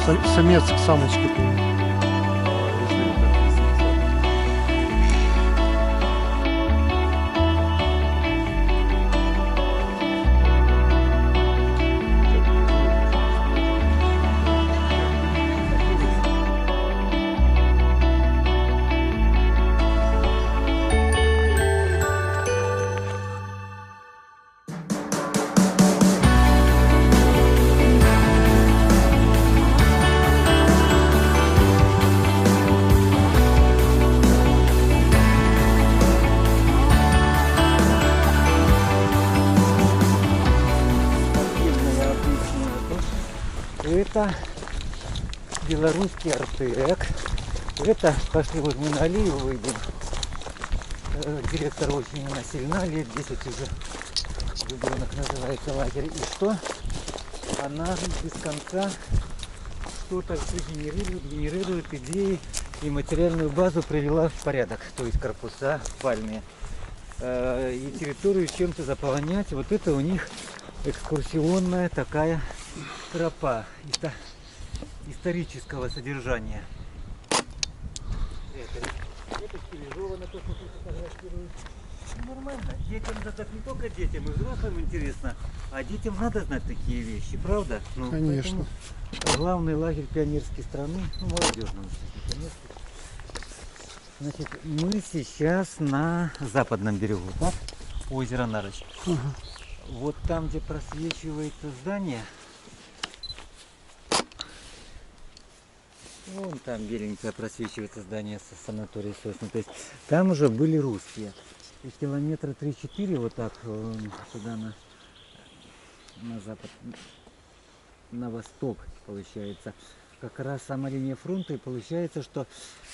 Самец к самочке. Это белорусский артек. Это, пошли, вот мы на аллею выйдем. Директор очень она сильна, лет 10 уже ребенок называется лагерь. И что? Она без конца что-то генерирует идеи и материальную базу привела в порядок. То есть корпуса спальные. И территорию чем-то заполнять. Вот это у них экскурсионная такая тропа исторического содержания. Это стилизовано, то, что фотографируют. Нормально. Детям, так не только детям, и взрослым интересно, а детям надо знать такие вещи, правда? Ну, конечно. Главный лагерь пионерской страны, ну, молодежного, пионерский. Значит, мы сейчас на западном берегу, так? Озеро Нарочь. Вот там, где просвечивается здание, вон там беленькое просвечивается здание санатория Сосны. То есть там уже были русские. И километра 3-4 вот так сюда на запад, на восток получается. Как раз сама линия фронта, и получается, что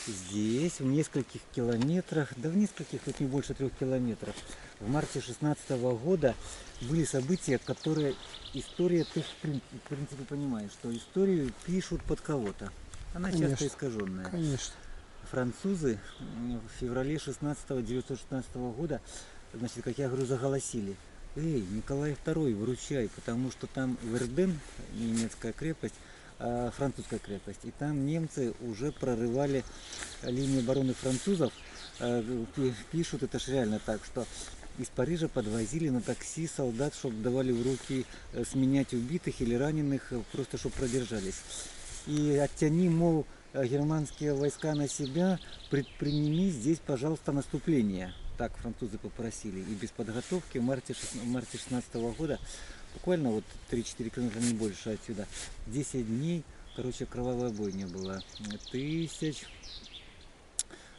здесь в нескольких километрах, да в нескольких, вот не больше 3 километров, в марте 16 года были события, которые история, ты в принципе понимаешь, что историю пишут под кого-то. Она часто искаженная. Конечно. Французы в феврале 1916 года, значит, как я говорю, заголосили: эй, Николай II, выручай, потому что там Верден, немецкая крепость, французская крепость, и там немцы уже прорывали линию обороны французов. Пишут, это ж реально так, что из Парижа подвозили на такси солдат, чтобы давали в руки сменять убитых или раненых, просто чтобы продержались. И оттяни, мол, германские войска на себя, предприми здесь, пожалуйста, наступление. Так французы попросили. И без подготовки в марте 16 года, буквально вот 3-4 километра, не больше отсюда, 10 дней, короче, кровавая бойня была.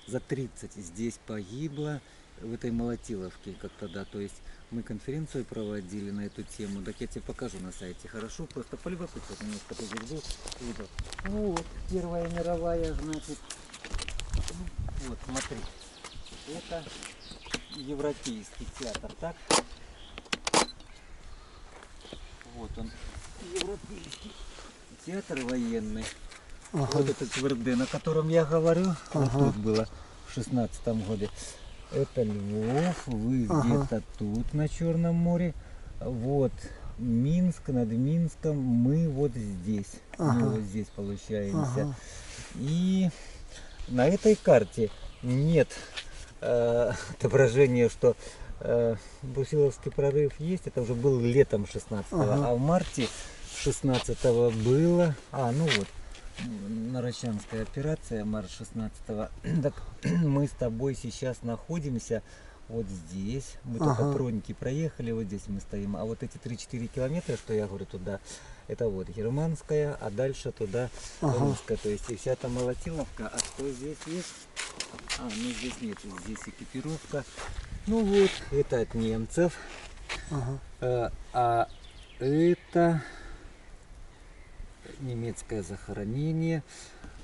За 30 здесь погибло, в этой Молотиловке, как тогда. То есть мы конференцию проводили на эту тему. Так я тебе покажу на сайте. Хорошо, просто полюбопытствовать немножко ты здесь был. Ну вот, Первая мировая, значит. Вот, смотри. Это европейский театр, так? Вот он, европейский театр военный. Вот этот Верден, о котором я говорю, вот тут было в 16 году. Это Львов, вы где-то тут на Черном море. Вот Минск, над Минском, мы вот здесь. Мы вот здесь получаемся. И на этой карте нет отображения, что Брусиловский прорыв есть. Это уже был летом 16-го, а в марте 16-го было, ну вот, Нарочанская операция, март 16-го. Так мы с тобой сейчас находимся вот здесь. Мы только Троньки проехали, вот здесь мы стоим. А вот эти 3-4 километра, что я говорю, туда, это вот германская, а дальше туда русская. То есть и вся эта Молотиловка. А что здесь есть? Ну здесь нет, здесь экипировка. Ну вот, это от немцев. А это немецкое захоронение.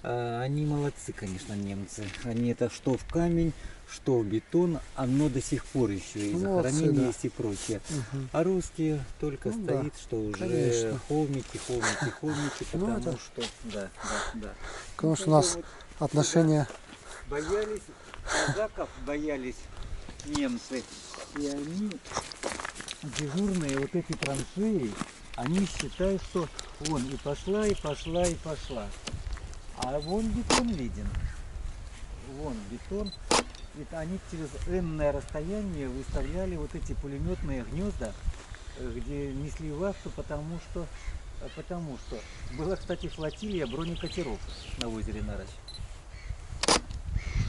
Они молодцы, конечно, немцы. Они это что в камень, что в бетон, оно до сих пор еще и захоронение есть и прочее. А русские только стоит, что уже холмики, потому что, да. Потому что у нас отношения... Боялись казаков, боялись немцы. И они дежурные вот эти траншеи, они считают, что вон и пошла, и пошла, и пошла. А вон бетон виден. Вон бетон. Ведь они через энное расстояние выставляли вот эти пулеметные гнезда, где несли вахту, потому что была, кстати, флотилия бронекатеров на озере Нарочь.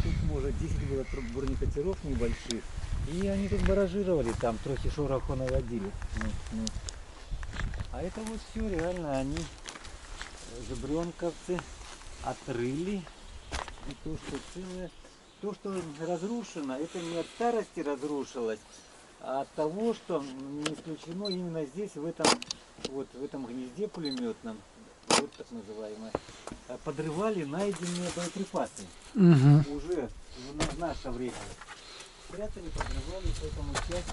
Тут, может, 10 было бронекатеров небольших, и они тут баражировали, там трохи шороху наводили. А это вот все реально они, жебренковцы, отрыли. И то, что целое, то, что разрушено, это не от старости разрушилось, а от того, что не исключено именно здесь, в этом гнезде пулеметном, вот так называемое, подрывали найденные боеприпасы. Уже в наше время. Спрятали, подрывали, поэтому часть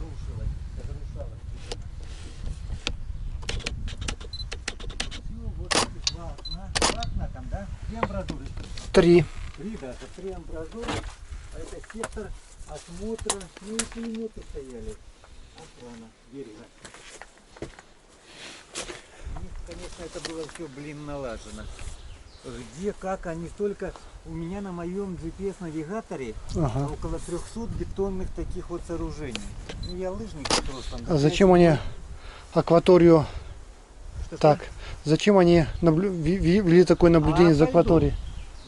рушилась, разрушалась. Ну, вот эти два окна там, да? 3 амбразуры. 3. 3, да, это 3 амбразуры. А это сектор осмотра. Ну и пулеметы стояли. Охрана берега. У них, конечно, это было все, налажено. Где, как, они столько... У меня на моем GPS-навигаторе около 300 бетонных таких вот сооружений. Ну, я лыжник в прошлом. А зачем они акваторию... Что, так, зачем они ввели такое наблюдение за акваторией?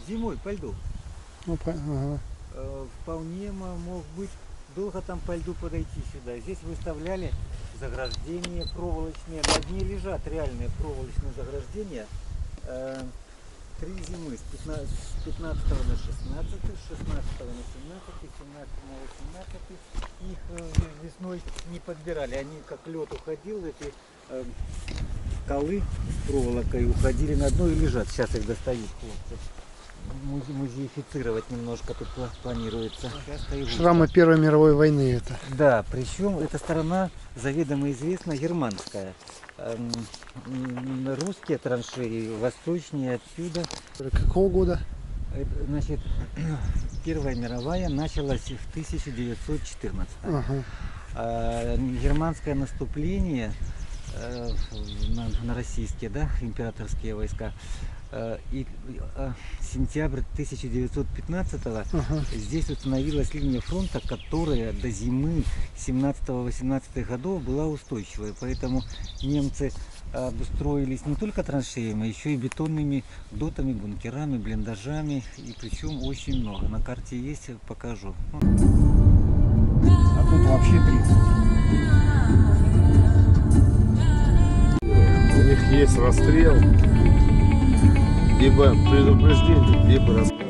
Зимой по льду. Ну, Вполне мог быть долго там по льду подойти сюда. Здесь выставляли заграждения проволочные. На дне лежат реальные проволочные заграждения. 3 зимы, с 15 на 16, с 16 на 17, 17 на 18. Их весной не подбирали. Они как лед уходил, эти колы с проволокой уходили на дно и лежат. Сейчас их достают хлопцы. Музеифицировать немножко тут планируется. Шрамы Первой мировой войны это. Да, причем эта сторона заведомо известна германская. Русские траншеи восточнее отсюда. Какого года? Значит, Первая мировая началась в 1914. Германское наступление на российские, да, императорские войска. И сентябрь 1915-го здесь установилась линия фронта, которая до зимы 17-18 годов была устойчивой. Поэтому немцы обустроились не только траншеями, а еще и бетонными дотами, бункерами, блиндажами. И причем очень много. На карте есть, покажу. А тут вообще 30. У них есть расстрел. Либо предупреждение, либо расстрел.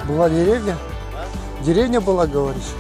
Была деревня? Деревня была, говоришь?